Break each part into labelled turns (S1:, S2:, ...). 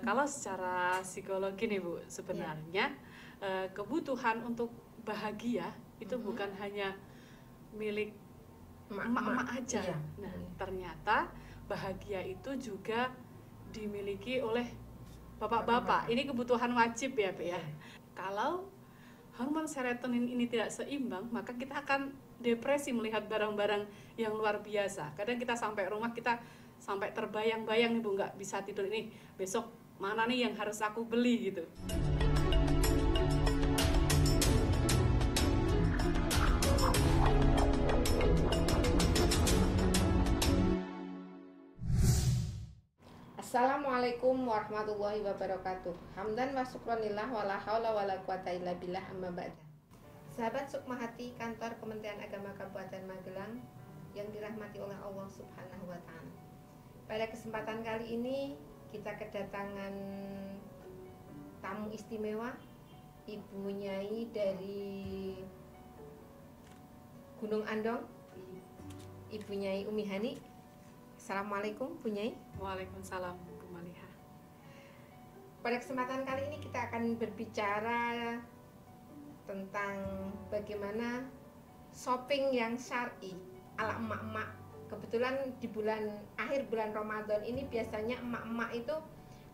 S1: Kalau secara psikologi nih Bu, sebenarnya kebutuhan untuk bahagia itu bukan hanya milik emak-emak aja.
S2: Iya.
S1: Nah, ternyata bahagia itu juga dimiliki oleh bapak-bapak. Ini kebutuhan wajib ya, Bu ya. Kalau hormon serotonin ini tidak seimbang, maka kita akan depresi melihat barang-barang yang luar biasa. Kadang kita sampai rumah, kita sampai terbayang-bayang nih Bu, nggak bisa tidur, ini besok mana nih yang harus aku beli gitu.
S2: Assalamualaikum warahmatullahi wabarakatuh. Hamdan wa syukronillah wala haula wala quwata illa billah, amma ba'da. Sahabat Sukma Hati Kantor Kementerian Agama Kabupaten Magelang yang dirahmati oleh Allah Subhanahu wa taala. Pada kesempatan kali ini kita kedatangan tamu istimewa, Ibu Nyai dari Gunung Andong, Ibu Nyai Umi Hani. Assalamualaikum Bu Nyai.
S1: Waalaikumsalam Bu Maliha.
S2: Pada kesempatan kali ini kita akan berbicara tentang bagaimana shopping yang syar'i ala emak-emak. Kebetulan di akhir bulan Ramadan ini biasanya emak-emak itu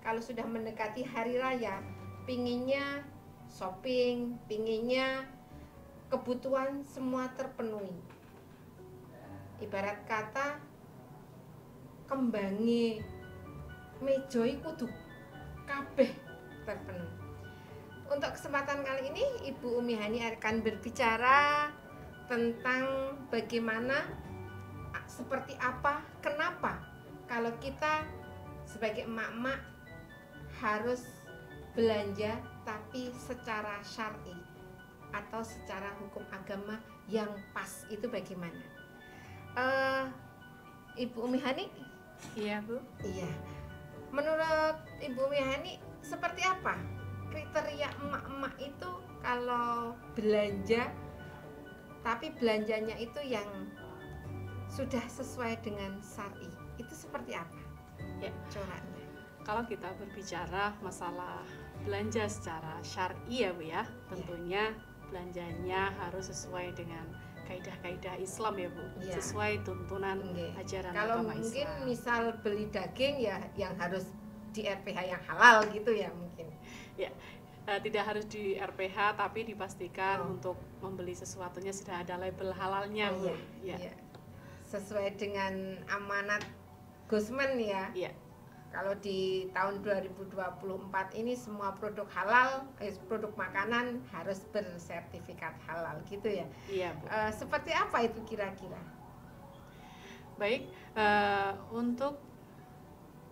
S2: kalau sudah mendekati hari raya pinginnya shopping, pinginnya kebutuhan semua terpenuhi. Ibarat kata kembangi meja kudu kabeh terpenuhi. Untuk kesempatan kali ini Ibu Umi Hani akan berbicara tentang bagaimana, seperti apa, kenapa kalau kita sebagai emak-emak harus belanja tapi secara syar'i atau secara hukum agama yang pas, itu bagaimana? Ibu Umi Hani?
S1: Iya Bu.
S2: Iya. Menurut Ibu Umi Hani seperti apa kriteria emak-emak itu kalau belanja, tapi belanjanya itu yang sudah sesuai dengan syar'i, itu seperti apa
S1: Ya,
S2: coraknya?
S1: kalau kita berbicara masalah belanja secara syar'i ya Bu ya, tentunya belanjanya harus sesuai dengan kaidah-kaidah Islam ya Bu, sesuai tuntunan ajaran
S2: kalau
S1: agama
S2: mungkin
S1: Islam.
S2: misal beli daging ya yang harus di RPH yang halal gitu ya mungkin
S1: ya. Tidak harus di RPH tapi dipastikan untuk membeli sesuatunya sudah ada label halalnya Bu.
S2: Iya. Sesuai dengan amanat Gusman ya.
S1: Iya.
S2: Kalau di tahun 2024 ini semua produk halal, produk makanan harus bersertifikat halal gitu ya.
S1: Iya Bu.
S2: Seperti apa itu kira-kira?
S1: Baik, untuk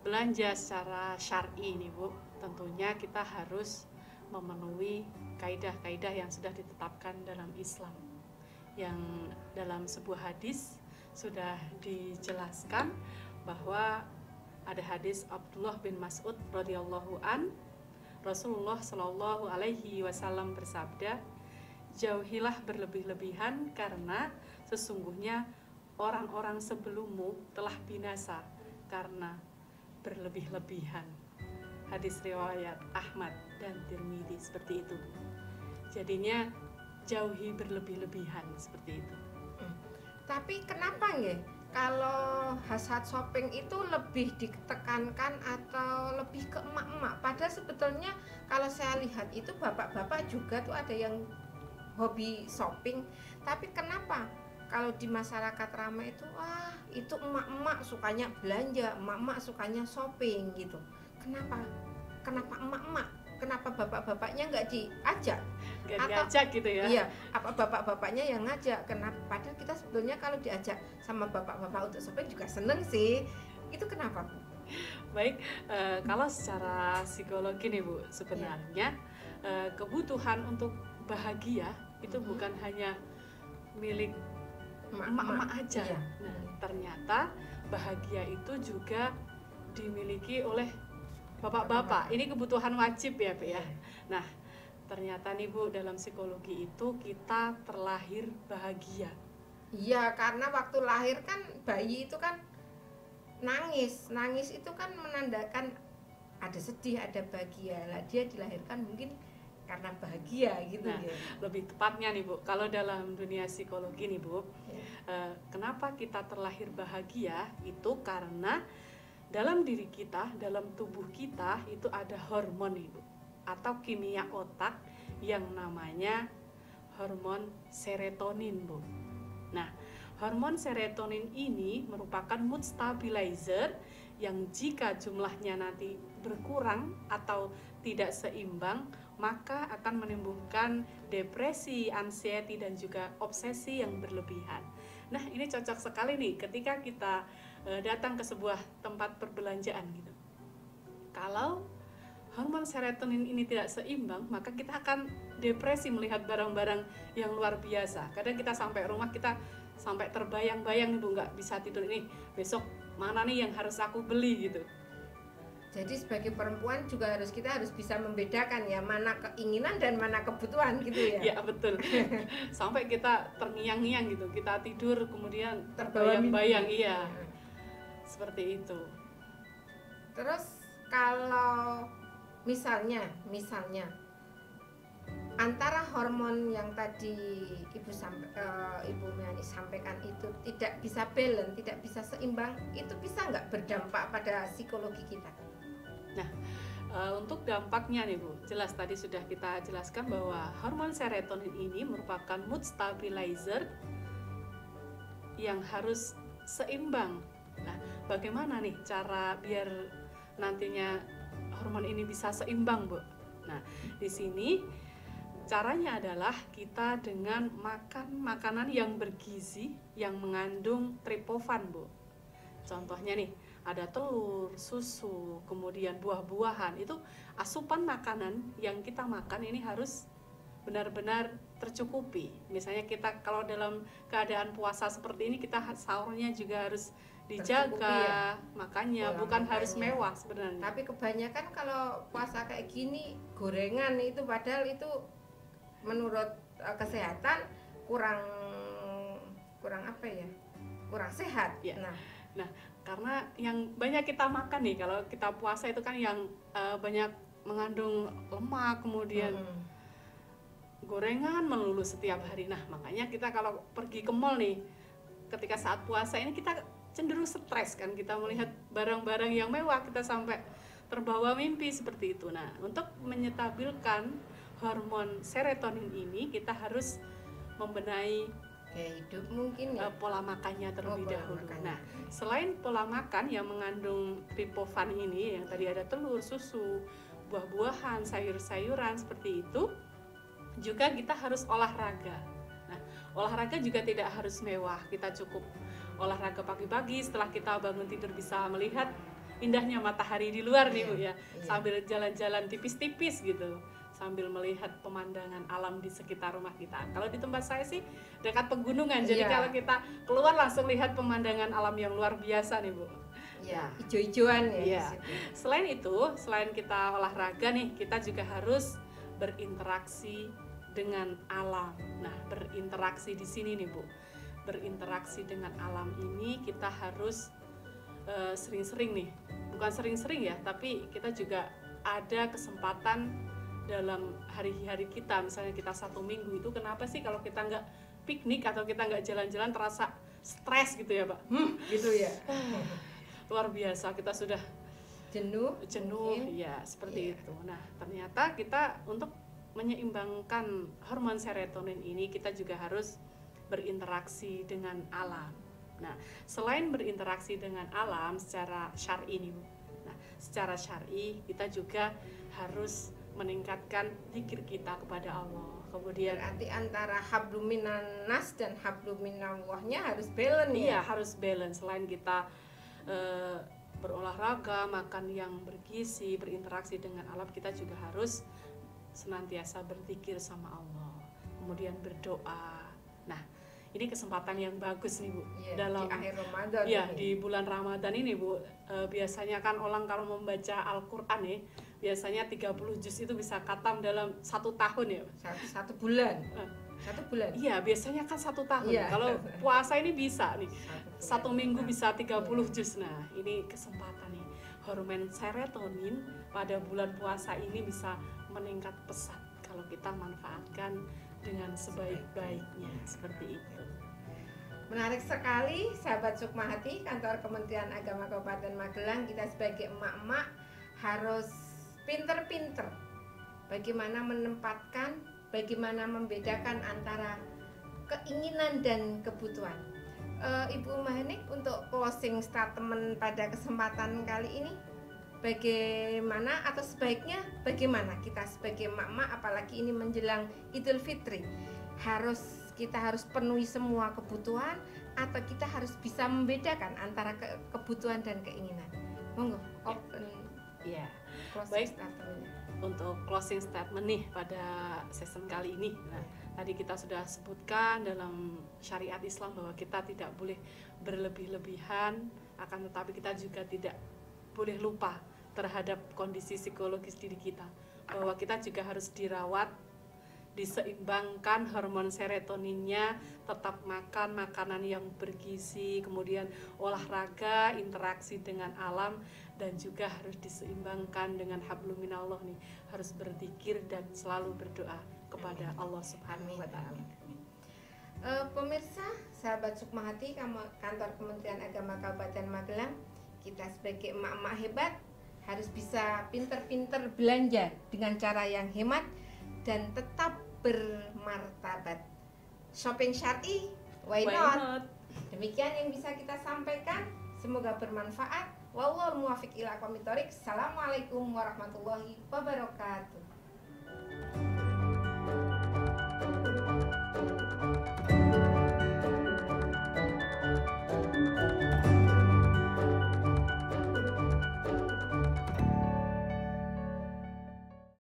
S1: belanja secara syar'i ini Bu, tentunya kita harus memenuhi kaidah-kaidah yang sudah ditetapkan dalam Islam. Yang dalam sebuah hadis sudah dijelaskan bahwa ada hadis Abdullah bin Mas'ud radhiyallahu an, Rasulullah shallallahu alaihi wasallam bersabda, jauhilah berlebih-lebihan karena sesungguhnya orang-orang sebelummu telah binasa karena berlebih-lebihan. Hadis riwayat Ahmad dan Tirmidzi seperti itu. Jadinya jauhi berlebih-lebihan seperti itu.
S2: Tapi kenapa nggih? Kalau hasrat shopping itu lebih ditekankan atau lebih ke emak-emak? Padahal sebetulnya kalau saya lihat itu bapak-bapak juga tuh ada yang hobi shopping. Tapi kenapa kalau di masyarakat ramai itu itu emak-emak sukanya belanja, emak-emak sukanya shopping gitu. Kenapa emak-emak? Kenapa bapak-bapaknya nggak diajak?
S1: Nggak diajak gitu ya?
S2: Iya, apa bapak-bapaknya yang ngajak? Kenapa? Padahal kita sebetulnya kalau diajak sama bapak-bapak untuk shopping juga seneng sih. Itu kenapa Bu?
S1: Baik, kalau secara psikologi nih Bu, sebenarnya kebutuhan untuk bahagia itu bukan hanya milik emak-emak aja. Nah, ternyata bahagia itu juga dimiliki oleh bapak-bapak. Ini kebutuhan wajib ya Bu ya. Nah, ternyata nih Bu, dalam psikologi itu kita terlahir bahagia.
S2: Iya, karena waktu lahir kan bayi itu kan nangis itu kan menandakan ada sedih, ada bahagia. Lah dia dilahirkan mungkin karena bahagia gitu.
S1: Nah, lebih tepatnya nih Bu, kalau dalam dunia psikologi nih Bu, kenapa kita terlahir bahagia itu karena dalam diri kita, dalam tubuh kita itu ada hormon nih Bu, atau kimia otak yang namanya hormon serotonin Bu. Nah, hormon serotonin ini merupakan mood stabilizer yang jika jumlahnya nanti berkurang atau tidak seimbang, maka akan menimbulkan depresi, anxiety, dan juga obsesi yang berlebihan. Nah, ini cocok sekali nih ketika kita datang ke sebuah tempat perbelanjaan gitu. Kalau hormon serotonin ini tidak seimbang, maka kita akan depresi melihat barang-barang yang luar biasa. Kadang kita sampai rumah, kita sampai terbayang-bayang nih Bu, nggak bisa tidur, ini besok mana nih yang harus aku beli gitu.
S2: Jadi sebagai perempuan juga kita harus bisa membedakan ya, mana keinginan dan mana kebutuhan gitu ya.
S1: Ya betul. Sampai kita terngiang-ngiang gitu, kita tidur kemudian terbayang-bayang, iya. Seperti itu.
S2: Terus kalau misalnya antara hormon yang tadi Ibu Melani sampaikan itu tidak bisa balance, tidak bisa seimbang, itu bisa nggak berdampak pada psikologi kita?
S1: Nah, untuk dampaknya nih Bu, jelas tadi sudah kita jelaskan bahwa hormon serotonin ini merupakan mood stabilizer yang harus seimbang. Nah, bagaimana nih cara biar nantinya hormon ini bisa seimbang Bu? Nah, di sini caranya adalah kita dengan makan makanan yang bergizi yang mengandung triptofan Bu. Contohnya nih, ada telur, susu, kemudian buah-buahan. Itu asupan makanan yang kita makan ini harus benar-benar tercukupi. Misalnya kita kalau dalam keadaan puasa seperti ini, kita sahurnya juga harus dijaga, makannya bukan harus mewah sebenarnya.
S2: Tapi kebanyakan kalau puasa kayak gini, gorengan itu padahal itu menurut kesehatan kurang apa ya? Kurang sehat.
S1: Ya. Nah, karena yang banyak kita makan nih kalau kita puasa itu kan yang banyak mengandung lemak, kemudian gorengan melulu setiap hari. Nah, makanya kita kalau pergi ke mall nih ketika saat puasa ini kita cenderung stres kan, kita melihat barang-barang yang mewah, kita sampai terbawa mimpi seperti itu. Nah, untuk menyetabilkan hormon serotonin ini kita harus membenahi
S2: hidup mungkin ya,
S1: pola makannya terlebih dahulu. Nah, selain pola makan yang mengandung triptofan ini, yang tadi ada telur, susu, buah-buahan, sayur-sayuran seperti itu, juga kita harus olahraga. Nah, olahraga juga tidak harus mewah, kita cukup olahraga pagi-pagi setelah kita bangun tidur bisa melihat indahnya matahari di luar nih Bu ya, sambil jalan-jalan tipis-tipis gitu, sambil melihat pemandangan alam di sekitar rumah kita. Kalau di tempat saya sih dekat pegunungan, jadi kalau kita keluar langsung lihat pemandangan alam yang luar biasa nih Bu.
S2: Iya, hijau-hijauan ya.
S1: Iya. Selain itu, selain kita olahraga nih, kita juga harus berinteraksi dengan alam. Nah, berinteraksi di sini nih Bu. Berinteraksi dengan alam ini kita harus sering-sering nih. Bukan sering-sering ya, tapi kita juga ada kesempatan dalam hari-hari kita, misalnya kita 1 minggu itu, kenapa sih kalau kita nggak piknik atau kita nggak jalan-jalan terasa stres gitu ya Pak?
S2: Gitu ya.
S1: Luar biasa, kita sudah jenuh ya seperti itu. Nah, ternyata kita untuk menyeimbangkan hormon serotonin ini kita juga harus berinteraksi dengan alam. Nah, selain berinteraksi dengan alam secara syar'i ini, nah secara syar'i kita juga harus meningkatkan zikir kita kepada Allah. Kemudian
S2: berarti antara hablum minan nas dan hablum minallahnya harus balance ya?
S1: Iya, harus balance. Selain kita berolahraga, makan yang bergizi, berinteraksi dengan alam, kita juga harus senantiasa berzikir sama Allah. Kemudian berdoa. Nah, ini kesempatan yang bagus nih Bu, dalam
S2: di akhir Ramadan.
S1: Ya, di bulan Ramadan ini Bu, biasanya kan orang kalau membaca Al-Qur'an nih, biasanya 30 juz itu bisa khatam dalam 1 tahun ya.
S2: Satu bulan. 1 bulan.
S1: Iya, biasanya kan 1 tahun.
S2: Iya.
S1: Kalau puasa ini bisa nih. 1 minggu bisa 30 juz. Nah, ini kesempatan nih. Hormon serotonin pada bulan puasa ini bisa meningkat pesat kalau kita manfaatkan dengan sebaik-baiknya seperti itu.
S2: Menarik sekali sahabat Sukmahati, kantor Kementerian Agama Kabupaten Magelang. Kita sebagai emak-emak harus pinter-pinter bagaimana menempatkan, bagaimana membedakan antara keinginan dan kebutuhan. Ibu Mahanik, untuk closing statement pada kesempatan kali ini, bagaimana atau sebaiknya bagaimana kita sebagai emak-emak, apalagi ini menjelang Idul Fitri, kita harus penuhi semua kebutuhan atau kita harus bisa membedakan antara kebutuhan dan keinginan? Monggo, open.
S1: Ya,
S2: Baik.
S1: Untuk closing statement nih pada season kali ini. Nah, tadi kita sudah sebutkan dalam syariat Islam bahwa kita tidak boleh berlebih-lebihan, akan tetapi kita juga tidak boleh lupa terhadap kondisi psikologis diri kita, bahwa kita juga harus dirawat, diseimbangkan hormon serotoninnya, tetap makan makanan yang bergizi, kemudian olahraga, interaksi dengan alam, dan juga harus diseimbangkan dengan hablum minallah nih, harus berzikir dan selalu berdoa kepada Allah Subhanahu wa taala.
S2: Pemirsa, sahabat Sukmahati, kantor Kementerian Agama Kabupaten Magelang, kita sebagai emak-emak hebat harus bisa pinter-pinter belanja dengan cara yang hemat dan tetap bermartabat. Shopping syar'i, why not? Demikian yang bisa kita sampaikan, semoga bermanfaat. Wallahul muwaffiq ila aqwamit thoriq. Assalamualaikum warahmatullahi wabarakatuh.